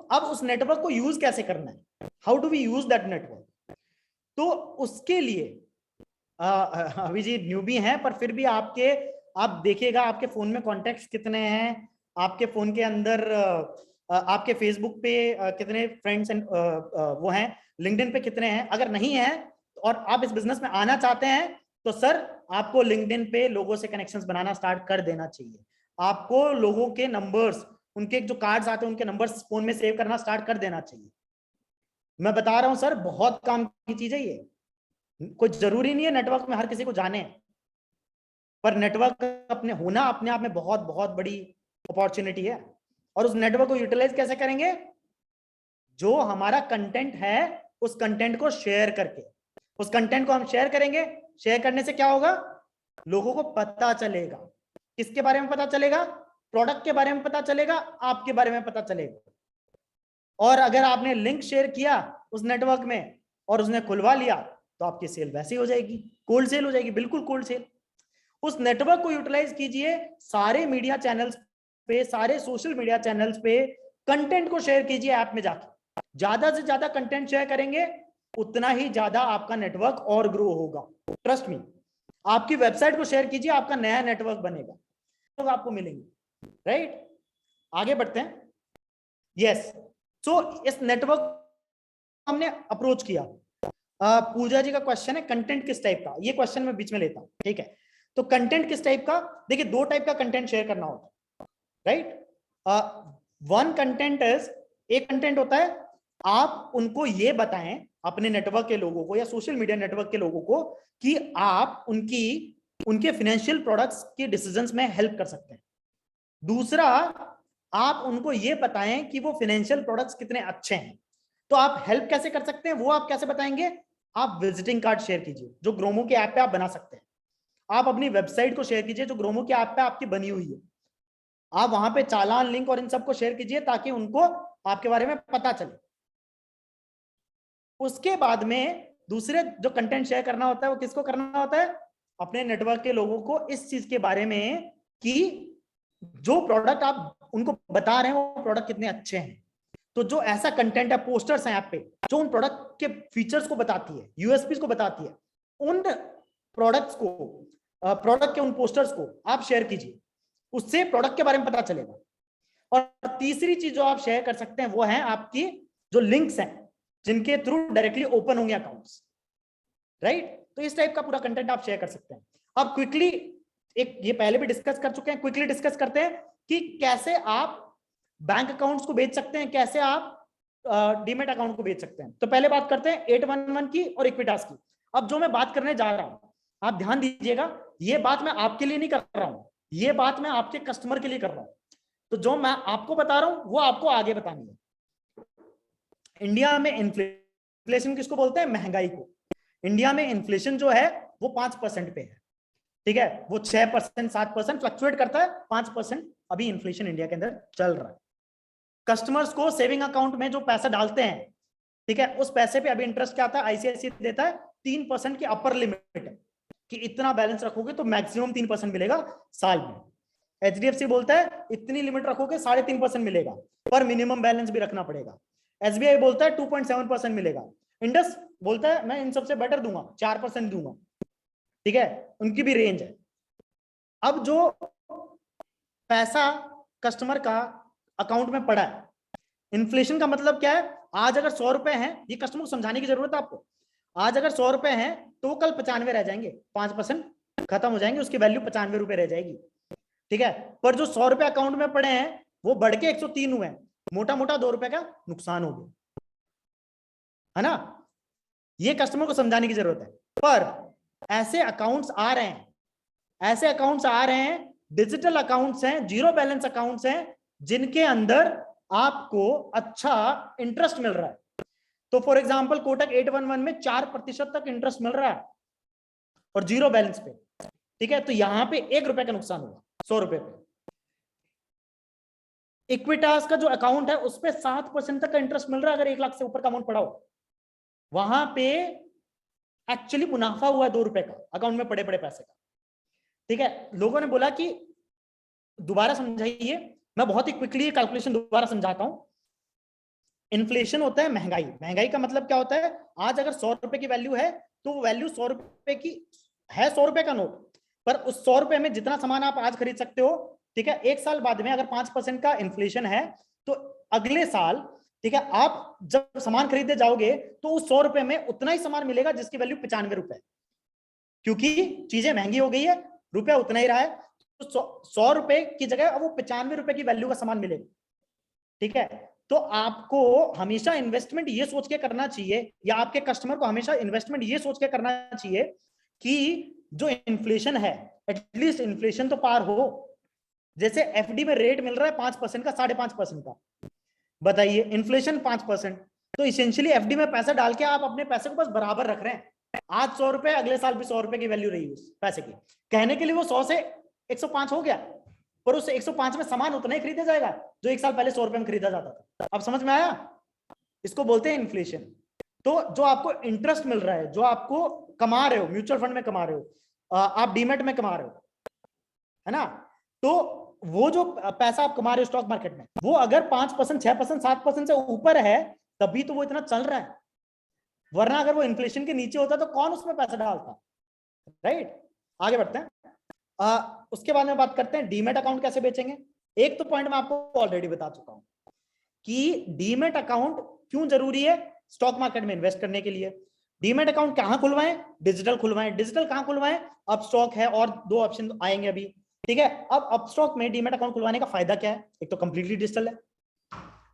अब उस नेटवर्क को यूज कैसे करना है, how do we use that network. तो उसके लिए अभी जी न्यूबी हैं पर फिर भी आप देखिएगा आपके फोन में कॉन्टेक्ट्स कितने हैं, आपके फोन के अंदर आपके फेसबुक पे कितने फ्रेंड्स एंड वो हैं, लिंक्डइन पे कितने हैं। अगर नहीं है और आप इस बिजनेस में आना चाहते हैं तो सर आपको लिंक्डइन पे लोगों से कनेक्शंस बनाना स्टार्ट कर देना चाहिए। आपको लोगों के नंबर्स, उनके जो कार्ड्स आते हैं उनके नंबर्स फोन में सेव करना स्टार्ट कर देना चाहिए। मैं बता रहा हूं सर बहुत काम की चीज है ये, कोई जरूरी नहीं है नेटवर्क में हर किसी को जाने, पर नेटवर्क होना अपने आप में बहुत बहुत बड़ी अपॉर्चुनिटी है। और उस नेटवर्क को यूटिलाइज कैसे करेंगे, जो हमारा कंटेंट है उस कंटेंट को शेयर करके, उस कंटेंट को हम शेयर करेंगे। शेयर करने से क्या होगा, लोगों को पता चलेगा। किसके बारे में पता चलेगा, प्रोडक्ट के बारे में पता चलेगा, आपके बारे में पता चलेगा। और अगर आपने लिंक शेयर किया उस नेटवर्क में और उसने खुलवा लिया तो आपकी सेल वैसी हो जाएगी, कोल्ड सेल हो जाएगी, बिल्कुल कोल्ड सेल। उस नेटवर्क को यूटिलाइज कीजिए, सारे मीडिया चैनल्स पे, सारे सोशल मीडिया चैनल्स पे कंटेंट को शेयर कीजिए। ऐप में जाकर ज्यादा से ज्यादा कंटेंट शेयर करेंगे उतना ही ज्यादा आपका नेटवर्क और ग्रो होगा। ट्रस्ट मी, आपकी वेबसाइट को शेयर कीजिए, आपका नया नेटवर्क बनेगा, तो आपको मिलेंगे, राइट। आगे बढ़ते हैं। यस, सो इस नेटवर्क हमने अप्रोच किया। पूजा जी का क्वेश्चन है कंटेंट किस टाइप का, ये क्वेश्चन मैं बीच में लेता हूं, ठीक है। तो कंटेंट किस टाइप का, देखिए 2 टाइप का कंटेंट शेयर करना होता है, राइट। वन कंटेंट इज, एक कंटेंट होता है आप उनको ये बताएं अपने नेटवर्क के लोगों को या सोशल मीडिया नेटवर्क के लोगों को कि आप उनके फाइनेंशियल प्रोडक्ट्स के डिसीजंस में हेल्प कर सकते हैं। दूसरा, आप उनको ये बताएं कि वो फाइनेंशियल प्रोडक्ट्स कितने अच्छे हैं। तो आप हेल्प कैसे कर सकते हैं, वो आप कैसे बताएंगे, आप विजिटिंग कार्ड शेयर कीजिए जो ग्रोमो के ऐप पे आप बना सकते हैं। आप अपनी वेबसाइट को शेयर कीजिए जो ग्रोमो के ऐप पे आपकी बनी हुई है। आप वहां पे चालान, लिंक और इन सबको शेयर कीजिए ताकि उनको आपके बारे में पता चले। उसके बाद में दूसरे जो कंटेंट शेयर करना होता है वो किसको करना होता है, अपने नेटवर्क के लोगों को इस चीज के बारे में कि जो प्रोडक्ट आप उनको बता रहे हैं वो प्रोडक्ट कितने अच्छे हैं। तो जो ऐसा कंटेंट है, पोस्टर्स हैं ऐप पे जो उन प्रोडक्ट के फीचर्स को बताती है, यूएसपी को बताती है, उन प्रोडक्ट्स को, प्रोडक्ट के उन पोस्टर्स को आप शेयर कीजिए, उससे प्रोडक्ट के बारे में पता चलेगा। और तीसरी चीज जो आप शेयर कर सकते हैं वो है आपकी जो लिंक्स हैं जिनके थ्रू डायरेक्टली ओपन होंगे अकाउंट्स, राइट। तो इस टाइप का पूरा कंटेंट आप शेयर कर सकते हैं। अब क्विकली, एक ये पहले भी डिस्कस कर चुके हैं, क्विकली डिस्कस करते हैं कि कैसे आप बैंक अकाउंट्स को बेच सकते हैं, कैसे आप डीमेट अकाउंट को बेच सकते हैं। तो पहले बात करते हैं 811 की और इक्विटास की। अब जो मैं बात करने जा रहा हूं आप ध्यान दीजिएगा, ये बात मैं आपके लिए नहीं कर रहा हूं, ये बात मैं आपके कस्टमर के लिए कर रहा हूं। तो जो मैं आपको बता रहा हूं वो आपको आगे बतानी है। इंडिया में इन्फ्लेशन किसको बोलते हैं, महंगाई को। इंडिया में इन्फ्लेशन जो है वो 5% पे है, ठीक है। वो 6%, 7% फ्लक्चुएट करता है, 5% अभी इन्फ्लेशन इंडिया के अंदर चल रहा है। कस्टमर्स को सेविंग अकाउंट में जो पैसा डालते हैं, ठीक है, उस पैसे पे अभी इंटरेस्ट क्या आता है, आईसीआईसी देता है 3% की अपर लिमिट है कि इतना बैलेंस रखोगे तो मैक्सिमम 3% मिलेगा साल में। एचडीएफसी बोलता है इतनी लिमिट रखोगे 3.5% मिलेगा, पर मिनिमम बैलेंस भी रखना पड़ेगा। एसबीआई बोलता है 2.7% मिलेगा। इंडस बोलता है मैं इन सबसे बेटर दूंगा, 4% दूंगा, ठीक है, उनकी भी रेंज है। अब जो पैसा कस्टमर का अकाउंट में पड़ा है, इन्फ्लेशन का मतलब क्या है, आज अगर 100 रुपए हैं, ये कस्टमर को समझाने की जरूरत है आपको, आज अगर 100 रुपए हैं तो कल 95 रह जाएंगे, 5% खत्म हो जाएंगे, उसकी वैल्यू 95 रुपए रह जाएगी, ठीक है। पर जो 100 रुपए अकाउंट में पड़े हैं वो बढ़ के 103 हुए हैं, मोटा मोटा 2 रुपए का नुकसान हो गया, है ना। ये कस्टमर को समझाने की जरूरत है। पर ऐसे अकाउंट्स आ रहे हैं, ऐसे अकाउंट्स आ रहे हैं, डिजिटल अकाउंट्स हैं, जीरो बैलेंस अकाउंट्स हैं, जिनके अंदर आपको अच्छा इंटरेस्ट मिल रहा है। तो फॉर एग्जांपल कोटक 811 में 4% तक इंटरेस्ट मिल रहा है और 0 बैलेंस पे, ठीक है। तो यहां पे 1 रुपए का नुकसान हुआ 100 रुपए पे। इक्विटास का जो अकाउंट है उस पर 7% तक का इंटरेस्ट मिल रहा है अगर 1 लाख से ऊपर का अमाउंट पड़ा हो। वहां पे एक्चुअली मुनाफा हुआ है 2 रुपए का अकाउंट में पड़े पड़े पैसे का, ठीक है। लोगों ने बोला कि दोबारा समझाइए, मैं बहुत ही क्विकली कैलकुलेशन दोबारा समझाता हूं। इन्फ्लेशन होता है महंगाई, महंगाई का मतलब क्या होता है, आज अगर 100 रुपए की वैल्यू है तो वो वैल्यू 100 रुपए की है, 100 रुपए का नोट, पर उस 100 रुपए में जितना सामान आप आज खरीद सकते हो, ठीक है, 1 साल बाद में अगर 5% का इन्फ्लेशन है तो अगले साल, ठीक है, आप जब सामान खरीदने जाओगे तो उस 100 रुपए में उतना ही सामान मिलेगा जिसकी वैल्यू 95 रुपए, क्योंकि चीजें महंगी हो गई है, रुपया उतना ही रहा है, तो 100 रुपए की जगह अब वो 95 रुपए की वैल्यू का सामान मिलेगा, ठीक है। तो आपको हमेशा इन्वेस्टमेंट ये सोच के करना चाहिए, या आपके कस्टमर को हमेशा इन्वेस्टमेंट ये सोच के करना चाहिए कि जो इन्फ्लेशन है एटलीस्ट इन्फ्लेशन तो पार हो। जैसे एफडी में रेट मिल रहा है 5% का, 5.5% का, बताइए इन्फ्लेशन 5%, तो इसेंशियली एफडी में पैसा डाल के आप अपने पैसे को बस बराबर रख रहे हैं। आज 100 रुपए, अगले साल भी 100 रुपए की वैल्यू रही उस पैसे की, कहने के लिए वो 100 से 105 हो गया, पर उस 105 में सामान उतना ही खरीदा जाएगा जो 1 साल पहले 100 रुपए में खरीदा जाता था। अब समझ में आया? इसको बोलते हैं इन्फ्लेशन। तो जो आपको इंटरेस्ट मिल रहा है, जो आपको कमा रहे हो, म्यूचुअल फंड में कमा रहे हो, आप डीमेट में कमा रहे हो, है ना, तो वो जो पैसा आप कमा रहे हो स्टॉक मार्केट में, वो अगर 5%, 6%, 7% से ऊपर है तभी तो वो इतना चल रहा है, वरना अगर वो इन्फ्लेशन के नीचे होता तो कौन उसमें पैसा डालता, राइट। आगे बढ़ते हैं। उसके बाद में बात करते हैं डीमेट अकाउंट कैसे बेचेंगे। एक तो पॉइंट मैं आपको ऑलरेडी बता चुका हूं कि डीमेट अकाउंट क्यों जरूरी है स्टॉक मार्केट में इन्वेस्ट करने के लिए। डीमेट अकाउंट कहां खुलवाएं? डिजिटल खुलवाएं। डिजिटल कहां खुलवाएं? अपस्टॉक है और 2 ऑप्शन आएंगे अभी, ठीक है। अब अपस्टॉक में डीमेट अकाउंट खुलवाने का फायदा क्या है? एक तो कंप्लीटली डिजिटल है,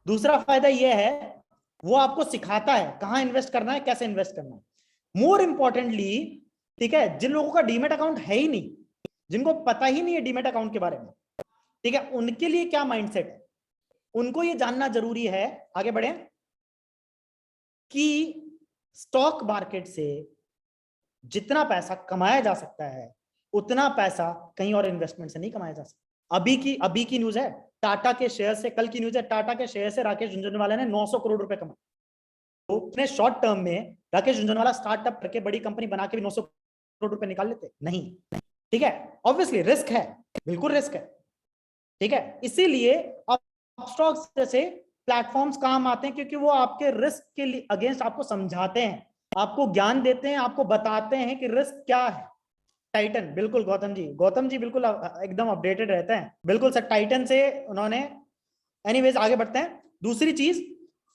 दूसरा फायदा यह है वो आपको सिखाता है कहां इन्वेस्ट करना है, कैसे इन्वेस्ट करना है। मोर इंपॉर्टेंटली, ठीक है, जिन लोगों का डीमेट अकाउंट है ही नहीं, जिनको पता ही नहीं है डीमेट अकाउंट के बारे में, ठीक है, उनके लिए क्या माइंडसेट है, उनको ये जानना जरूरी है, आगे बढ़े, कि स्टॉक मार्केट से जितना पैसा कमाया जा सकता है उतना पैसा कहीं और इन्वेस्टमेंट से नहीं कमाया जा सकता। अभी की न्यूज है, टाटा के शेयर से, कल की न्यूज है, टाटा के शेयर से राकेश झुनझुनवाला ने 900 करोड़ रुपए कमाए। तो अपने शॉर्ट टर्म में राकेश झुनझुनवाला स्टार्टअप करके बड़ी कंपनी बना के भी 900 करोड़ रुपए निकाल लेते? नहीं, ठीक है। ऑब्वियसली रिस्क है, बिल्कुल रिस्क है, ठीक है। इसीलिए अपस्टॉक्स जैसे प्लेटफॉर्म्स काम आते हैं, क्योंकि वो आपके रिस्क के लिए अगेंस्ट आपको समझाते हैं, आपको ज्ञान देते हैं, आपको बताते हैं कि रिस्क क्या है। टाइटन, बिल्कुल गौतम जी बिल्कुल एकदम अपडेटेड रहते हैं, बिल्कुल सर, टाइटन से उन्होंने। एनीवेज आगे बढ़ते हैं। दूसरी चीज,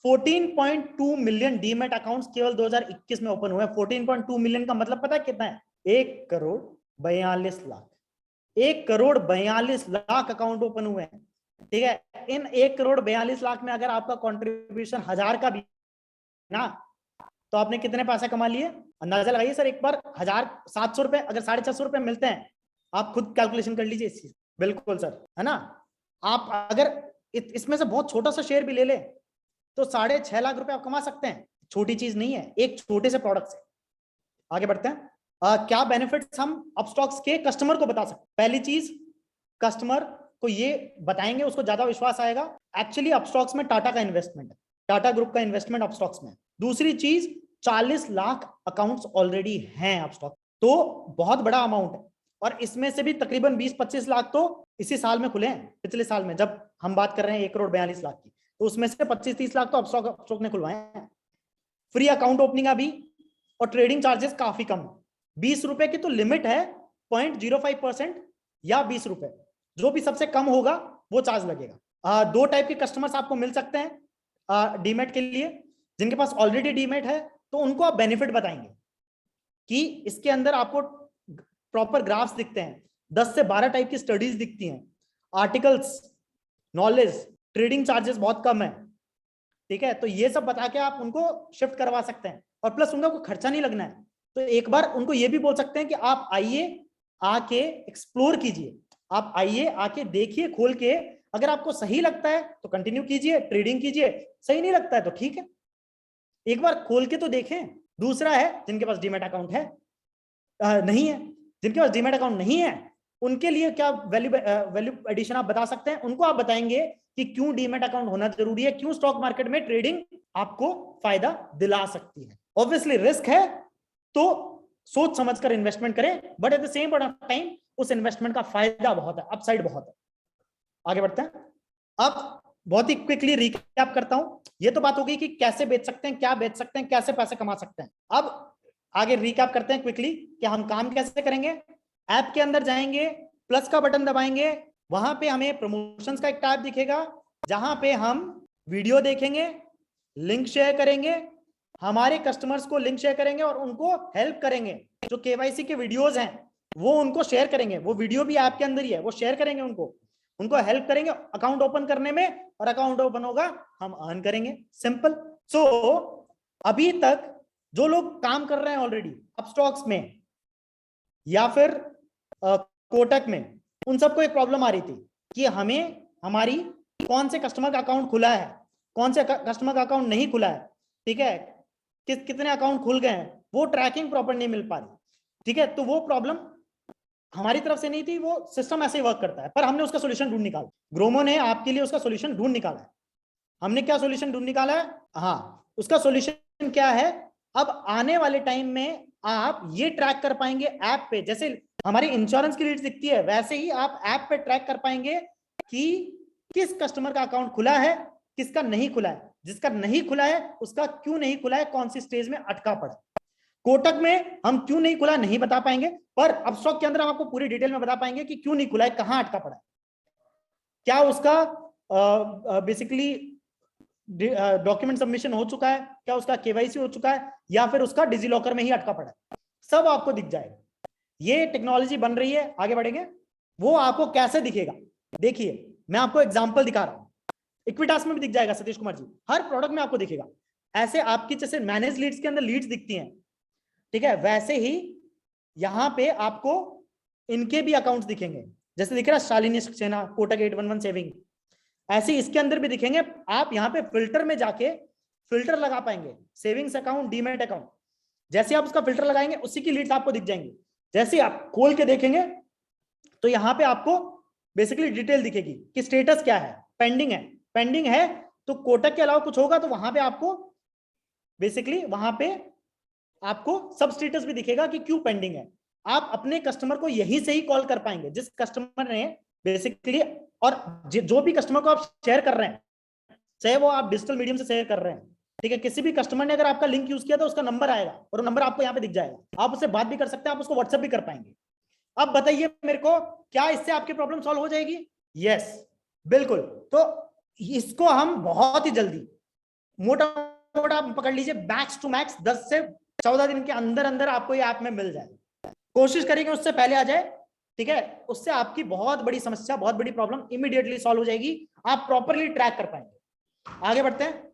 14.2 मिलियन डीमेट अकाउंट्स केवल 2021 में ओपन हुए। 14.2 मिलियन का मतलब पता है कितना है? 1,42,00,000। 1,42,00,000 अकाउंट ओपन हुए हैं, ठीक है। इन 1,42,00,000 में अगर आपका कंट्रीब्यूशन 1000 का भी ना, तो आपने कितने पैसे कमा लिए? अंदाजा लगाइए सर एक बार। 1,700 रुपए अगर 650 रुपए मिलते हैं, आप खुद कैलकुलेशन कर लीजिए इस चीज। बिल्कुल सर, है ना। आप अगर इसमें से बहुत छोटा सा शेयर भी ले ले तो 6.5 लाख रुपए आप कमा सकते हैं। छोटी चीज नहीं है एक छोटे से प्रोडक्ट से। आगे बढ़ते हैं। क्या बेनिफिट्स हम अपस्टॉक्स के कस्टमर को बता सकते हैं? पहली चीज, कस्टमर को ये बताएंगे उसको ज्यादा विश्वास आएगा। एक्चुअली अपस्टॉक्स में टाटा का इन्वेस्टमेंट है, टाटा ग्रुप का इन्वेस्टमेंट अपस्टॉक्स में। दूसरी चीज, 40 लाख अकाउंट्स ऑलरेडी हैं अपस्टॉक, तो बहुत बड़ा अमाउंट है। और इसमें से भी तकरीबन 20-25 लाख तो इसी साल में खुले हैं, पिछले साल में, जब हम बात कर रहे हैं 1,42,00,000 की, तो उसमें से 25-30 लाख तो अपस्टॉक ने खुलवाए हैं। फ्री अकाउंट ओपनिंग अभी, और ट्रेडिंग चार्जेस काफी कम, 20 रुपए की तो लिमिट है, 0.05% या 20 रुपए, जो भी सबसे कम होगा वो चार्ज लगेगा। 2 टाइप के कस्टमर्स आपको मिल सकते हैं डीमेट के लिए। जिनके पास ऑलरेडी डीमेट है तो उनको आप बेनिफिट बताएंगे कि इसके अंदर आपको प्रॉपर ग्राफ्स दिखते हैं, 10 से 12 टाइप की स्टडीज दिखती हैं, आर्टिकल्स, नॉलेज, ट्रेडिंग चार्जेस बहुत कम है, ठीक है। तो ये सब बता के आप उनको शिफ्ट करवा सकते हैं, और प्लस उनका कोई खर्चा नहीं लगना है। तो एक बार उनको ये भी बोल सकते हैं कि आप आइए, आके एक्सप्लोर कीजिए, आप आइए, आके देखिए खोल के, अगर आपको सही लगता है तो कंटिन्यू कीजिए, ट्रेडिंग कीजिए, सही नहीं लगता है तो ठीक है। एक बार खोल के तो देखें। दूसरा है जिनके पास डीमैट अकाउंट है नहीं है, जिनके पास डीमैट अकाउंट नहीं है उनके लिए क्या वैल्यू एडिशन आप बता सकते हैं? उनको आप बताएंगे कि क्यों डीमैट अकाउंट होना जरूरी है, क्यों स्टॉक मार्केट में ट्रेडिंग आपको फायदा दिला सकती है। ऑब्वियसली रिस्क है तो सोच समझकर इन्वेस्टमेंट करें, but at the same time उस इन्वेस्टमेंट का फायदा बहुत है, अपसाइड बहुत है। आगे बढ़ते हैं। अब बहुत ही क्विकली रिकैप करता हूं। ये तो बात हो गई कि कैसे बेच सकते हैं, क्या बेच सकते हैं, कैसे पैसे कमा सकते हैं। अब आगे रिकैप करते हैं क्विकली कि हम काम कैसे करेंगे। ऐप के अंदर जाएंगे, प्लस का बटन दबाएंगे, वहां पे हमें प्रमोशंस का एक टैब दिखेगा जहां पे हम वीडियो देखेंगे, लिंक शेयर करेंगे, हमारे कस्टमर्स को लिंक शेयर करेंगे और उनको हेल्प करेंगे। जो केवाईसी के वीडियोस हैं वो उनको शेयर करेंगे, वो वीडियो भी ऐप के अंदर ही है, वो शेयर करेंगे, उनको हेल्प करेंगे अकाउंट ओपन करने में, और अकाउंट ओपन होगा हम अर्न करेंगे। सिंपल। सो अभी तक जो लोग काम कर रहे हैं ऑलरेडी अपस्टॉक्स में या फिर कोटक में, उन सबको एक प्रॉब्लम आ रही थी कि हमें हमारी कौन से कस्टमर का अकाउंट खुला है, कौन से कस्टमर का अकाउंट नहीं खुला है, ठीक है, कितने अकाउंट खुल गए हैं, वो ट्रैकिंग प्रॉपर नहीं मिल पा रही। ठीक है, तो वो प्रॉब्लम हमारी तरफ से नहीं थी, वो सिस्टम ऐसे ही वर्क करता है, पर हमने उसका सोल्यूशन ढूंढ निकाला। ग्रोमो ने आपके लिए उसका सोल्यूशन ढूंढ निकाला है। हमने क्या सोल्यूशन ढूंढ निकाला है? हाँ, उसका सोल्यूशन क्या है? अब आने वाले टाइम में आप ये ट्रैक कर पाएंगे ऐप पे, जैसे हमारी इंश्योरेंस की लीड दिखती है वैसे ही आप ऐप पे ट्रैक कर पाएंगे कि किस कस्टमर का अकाउंट खुला है, किसका नहीं खुला है, जिसका नहीं खुला है उसका क्यों नहीं खुला है, कौन सी स्टेज में अटका पड़ा। कोटक में हम क्यों नहीं खुला नहीं बता पाएंगे, पर अपस्टॉक के अंदर हम आपको पूरी डिटेल में बता पाएंगे कि क्यों नहीं खुला है, कहां अटका पड़ा है, क्या उसका बेसिकली डॉक्यूमेंट सबमिशन हो चुका है, क्या उसका केवाईसी हो चुका है, या फिर उसका डिजी लॉकर में ही अटका पड़ा है, सब आपको दिख जाएगा। ये टेक्नोलॉजी बन रही है, आगे बढ़ेंगे। वो आपको कैसे दिखेगा? देखिए मैं आपको एग्जांपल दिखा रहा हूं, इक्विटास में भी दिख जाएगा सतीश कुमार जी, हर प्रोडक्ट में आपको दिखेगा। ऐसे आपकी जैसे मैनेज लीड्स के अंदर लीड्स दिखती हैं, ठीक है, वैसे ही यहां पे आपको इनके भी अकाउंट्स दिखेंगे, जैसे दिख रहा है शालिनी सक्सेना, कोटक 811 सेविंग, ऐसे इसके अंदर भी दिखेंगे। आप यहाँ पे फिल्टर में जाके फिल्टर लगा पाएंगे, सेविंग्स अकाउंट, डीमैट अकाउंट, जैसे आप उसका फिल्टर लगाएंगे उसी की लीड्स आपको दिख जाएंगी। जैसे आप खोल के देखेंगे तो यहाँ पे आपको बेसिकली डिटेल दिखेगी कि स्टेटस क्या है, पेंडिंग है, पेंडिंग है तो कोटक के अलावा कुछ होगा तो वहां पे आपको बेसिकली वहां पे आपको सब स्टेटस भी दिखेगा कि क्यों पेंडिंग है। आप अपने कस्टमर को यहीं से ही कॉल कर पाएंगे, जिस कस्टमर ने बेसिकली, और जो भी कस्टमर को आप शेयर कर रहे हैं, चाहे वो आप डिजिटल मीडियम से शेयर कर रहे हैं, ठीक है, किसी भी कस्टमर ने अगर आपका लिंक यूज किया तो उसका नंबर आएगा और वो नंबर आपको यहाँ पे दिख जाएगा, आप उससे बात भी कर सकते हैं, आप उसको व्हाट्सएप भी कर पाएंगे। अब बताइए मेरे को, क्या इससे आपकी प्रॉब्लम सॉल्व हो जाएगी? यस, बिल्कुल। तो इसको हम बहुत ही जल्दी, मोटा मोटा पकड़ लीजिए, मैक्स टू मैक्स 10 से 14 दिन के अंदर अंदर आपको ये ऐप में मिल जाएगा। कोशिश करेंगे उससे पहले आ जाए, ठीक है, उससे आपकी बहुत बड़ी समस्या, बहुत बड़ी प्रॉब्लम इमीडिएटली सॉल्व हो जाएगी, आप प्रॉपरली ट्रैक कर पाएंगे। आगे बढ़ते हैं।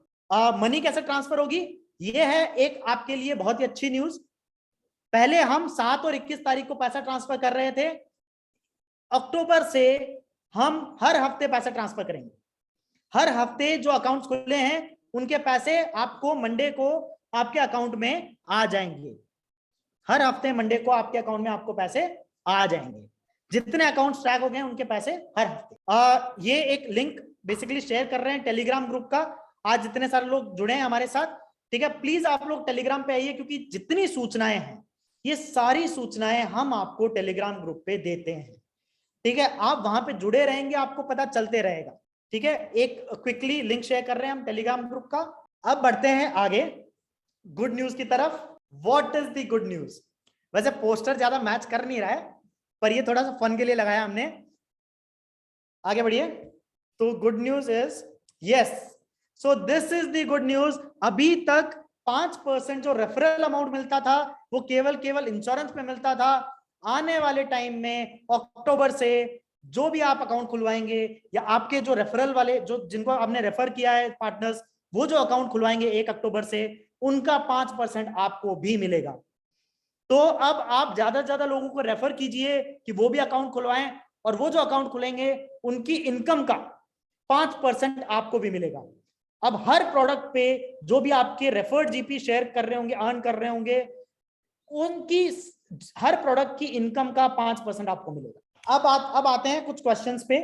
मनी कैसे ट्रांसफर होगी? ये है एक आपके लिए बहुत ही अच्छी न्यूज। पहले हम 7 और 21 तारीख को पैसा ट्रांसफर कर रहे थे, अक्टूबर से हम हर हफ्ते पैसा ट्रांसफर करेंगे। हर हफ्ते जो अकाउंट्स खुले हैं उनके पैसे आपको मंडे को आपके अकाउंट में आ जाएंगे। हर हफ्ते मंडे को आपके अकाउंट में आपको पैसे आ जाएंगे, जितने अकाउंट्स ट्रैक हो गए उनके पैसे हर हफ्ते। ये एक लिंक बेसिकली शेयर कर रहे हैं टेलीग्राम ग्रुप का। आज जितने सारे लोग जुड़े हैं हमारे साथ, ठीक है, प्लीज आप लोग टेलीग्राम पे आइए, क्योंकि जितनी सूचनाएं हैं ये सारी सूचनाएं हम आपको टेलीग्राम ग्रुप पे देते हैं, ठीक है। आप वहां पे जुड़े रहेंगे, आपको पता चलते रहेगा, ठीक है। एक क्विकली लिंक शेयर कर रहे हैं हम टेलीग्राम ग्रुप का। अब बढ़ते हैं आगे गुड न्यूज की तरफ। What is the good news? वैसे पोस्टर ज्यादा मैच कर नहीं रहा है, पर ये थोड़ा सा फन के लिए लगाया हमने। आगे बढ़िए। तो good news is yes, so this is the good news. अभी तक 5% जो रेफरल अमाउंट मिलता था वो केवल इंश्योरेंस में मिलता था। आने वाले टाइम में अक्टूबर से जो भी आप अकाउंट खुलवाएंगे, या आपके जो रेफरल वाले, जो जिनको आपने रेफर किया है पार्टनर्स, वो जो अकाउंट खुलवाएंगे 1 अक्टूबर से, उनका 5% आपको भी मिलेगा। तो अब आप ज्यादा से ज्यादा लोगों को रेफर कीजिए कि वो भी अकाउंट खुलवाएं, और वो जो अकाउंट खुलेंगे उनकी इनकम का 5% आपको भी मिलेगा। अब हर प्रोडक्ट पे जो भी आपके रेफर्ड जीपी शेयर कर रहे होंगे, अर्न कर रहे होंगे, उनकी हर प्रोडक्ट की इनकम का 5% आपको मिलेगा। अब आते हैं कुछ क्वेश्चंस पे,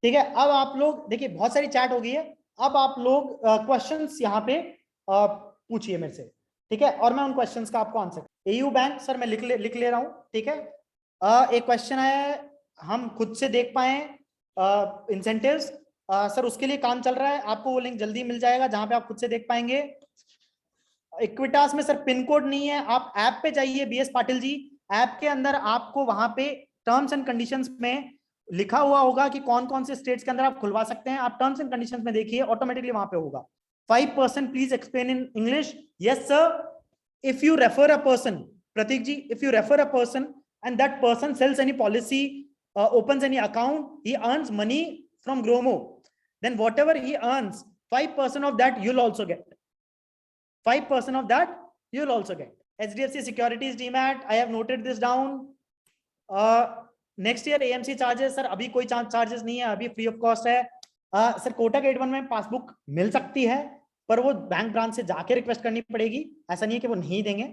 ठीक है। अब आप लोग देखिए, बहुत सारी चैट हो गई है, अब आप लोग क्वेश्चंस यहाँ पे पूछिए मेरे से, ठीक है, और मैं उन क्वेश्चंस का आपको आंसर। एयू बैंक सर मैं लिख ले रहा हूँ, ठीक है। एक क्वेश्चन है, हम खुद से देख पाए इंसेंटिव्स, सर उसके लिए काम चल रहा है, आपको वो लिंक जल्दी मिल जाएगा जहां पे आप खुद से देख पाएंगे। इक्विटास में सर पिन कोड नहीं है, आप ऐप पे जाइए बीएस पाटिल जी, ऐप के अंदर आपको वहां पे टर्म्स एंड कंडीशंस में लिखा हुआ होगा कि कौन कौन से स्टेट्स के अंदर आप खुलवा सकते हैं, आप टर्म्स एंड कंडीशंस में देखिए, ऑटोमेटिकली वहां पे होगा। 5% please explain in English. Yes sir, if you refer a person, Pratik ji, if you refer a person and that person sells any policy, opens any account, he earns money from Gromo, then whatever he earns, 5% of that you'll also get. 5% of that you'll also get. HDFC Securities Demat, I have noted this down. Next year AMC charges, sir अभी कोई charges नहीं है, अभी free of cost है। Sir Kotak 81 में passbook मिल सकती है, पर वो बैंक ब्रांच से जाके रिक्वेस्ट करनी पड़ेगी, ऐसा नहीं है कि वो नहीं देंगे।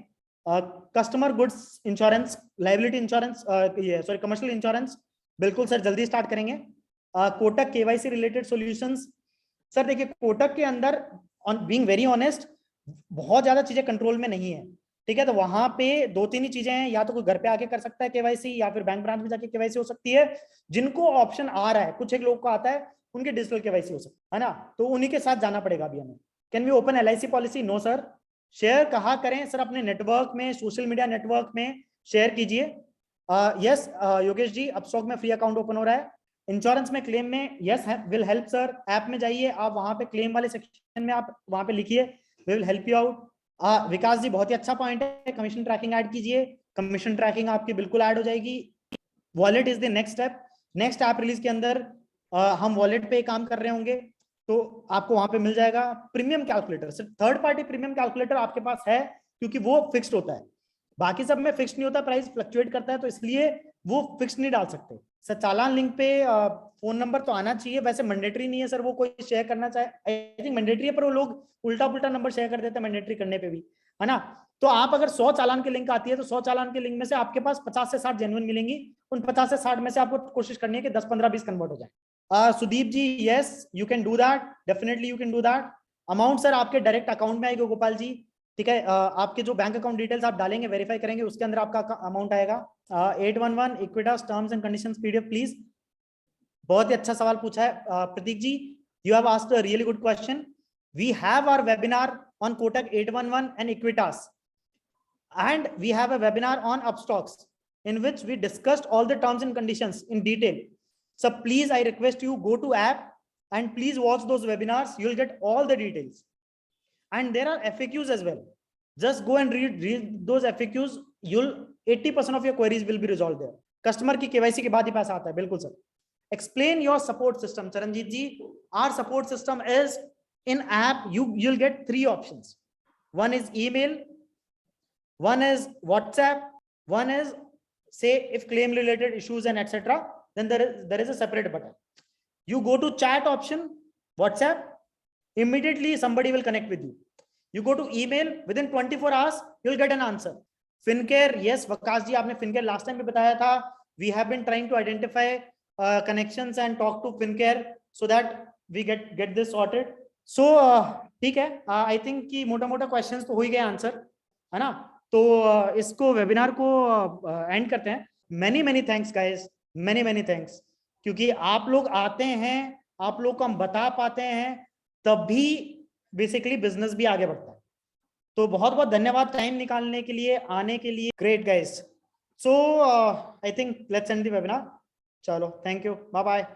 Customer goods insurance, liability insurance, sorry commercial insurance, बिल्कुल सर जल्दी स्टार्ट करेंगे। Kotak KYC related solutions, sir देखिए कोटक के अंदर ऑन बीइंग वेरी ऑनेस्ट बहुत ज्यादा चीजें कंट्रोल में नहीं है, ठीक है। तो वहां पे 2-3 ही चीजें हैं, या तो कोई घर पे आके कर सकता है केवाईसी, या फिर बैंक ब्रांच में जाके केवाईसी हो सकती है। जिनको ऑप्शन आ रहा है, कुछ एक लोग को आता है, उनके डिजिटल केवाईसी हो सकती है ना, तो उन्हीं के साथ जाना पड़ेगा अभी हमें। Can we open LIC policy? No sir. Share कहाँ करें? सर अपने नेटवर्क में, सोशल मीडिया नेटवर्क में शेयर कीजिए। यस योगेश जी, अब स्टॉक में फ्री अकाउंट ओपन हो रहा है। इंश्योरेंस में, क्लेम में, yes will help sir. App में जाइए आप, वहां पे क्लेम वाले सेक्शन में आप वहां पे लिखिए, we will help you out. Vikas ji बहुत ही अच्छा पॉइंट है, कमीशन ट्रैकिंग ऐड कीजिए, कमीशन ट्रैकिंग आपकी बिल्कुल ऐड हो जाएगी। Wallet is the next step. Next app release के अंदर हम वॉलेट पे काम कर रहे होंगे, तो आपको वहां पे मिल जाएगा। प्रीमियम कैलकुलेटर, सिर्फ थर्ड पार्टी प्रीमियम कैलकुलेटर आपके पास है, क्योंकि वो फिक्स्ड होता है, बाकी सब में फिक्स्ड नहीं होता, प्राइस फ्लक्चुएट करता है, तो इसलिए वो फिक्स्ड नहीं डाल सकते। सर चालान लिंक पे फोन नंबर तो आना चाहिए, वैसे मैंडेटरी नहीं है सर, वो कोई शेयर करना चाहे, आई थिंक मैंडेटरी है, पर वो लोग उल्टा पुल्टा नंबर शेयर कर देते हैं मैंडेटरी करने पे भी, है ना। तो आप अगर 100 चालान की लिंक आती है, तो 100 चालान की लिंक में से आपके पास 50 से 60 जेन्युइन मिलेंगी, उन 50 से 60 में से आपको कोशिश करनी है कि 10, 15, 20 कन्वर्ट हो जाए। Sudeep ji, yes you can do that, definitely you can do that. Amount sir आपके डायरेक्ट अकाउंट में आएगा गोपाल जी, ठीक है। आपके जो बैंक अकाउंट डिटेल्स आप डालेंगे, वेरीफाई करेंगे, उसके अंदर आपका अमाउंट आएगा। 811 Equitas terms and conditions PDF please. बहुत ही अच्छा सवाल पूछा है Prateek ji, you have asked a really good question. We have our webinar on Kotak 811 and Equitas, and we have a webinar on Upstocks in which we discussed all the terms and conditions in detail. So please, I request you go to app and please watch those webinars. You'll get all the details, and there are FAQs as well. Just go and read those FAQs. You'll 80% of your queries will be resolved there. Customer की KYC के बाद ही पैसा आता है, बिल्कुल sir. Explain your support system, Charanjit ji. Our support system is in app. You'll get 3 options. One is email, one is WhatsApp, one is, say, if claim related issues and etc., then there is a separate button. You go to chat option, WhatsApp, immediately somebody will connect with you. You go to email, within 24 hours you'll get an answer. Fincare, yes Vikas ji, आपने Fincare last time भी बताया था, we have been trying to identify connections and talk to Fincare so that we get this sorted. So ठीक है, I think कि मोटा मोटा questions तो हो ही गए आंसर, है ना। तो इसको वेबिनार को एंड करते हैं। Many thanks guys, many thanks, क्योंकि आप लोग आते हैं, आप लोग को हम बता पाते हैं, तभी बेसिकली बिजनेस भी आगे बढ़ता है। तो बहुत बहुत धन्यवाद टाइम निकालने के लिए, आने के लिए। Great guys. So I think let's end the webinar. चलो, थैंक यू, बाय बाय।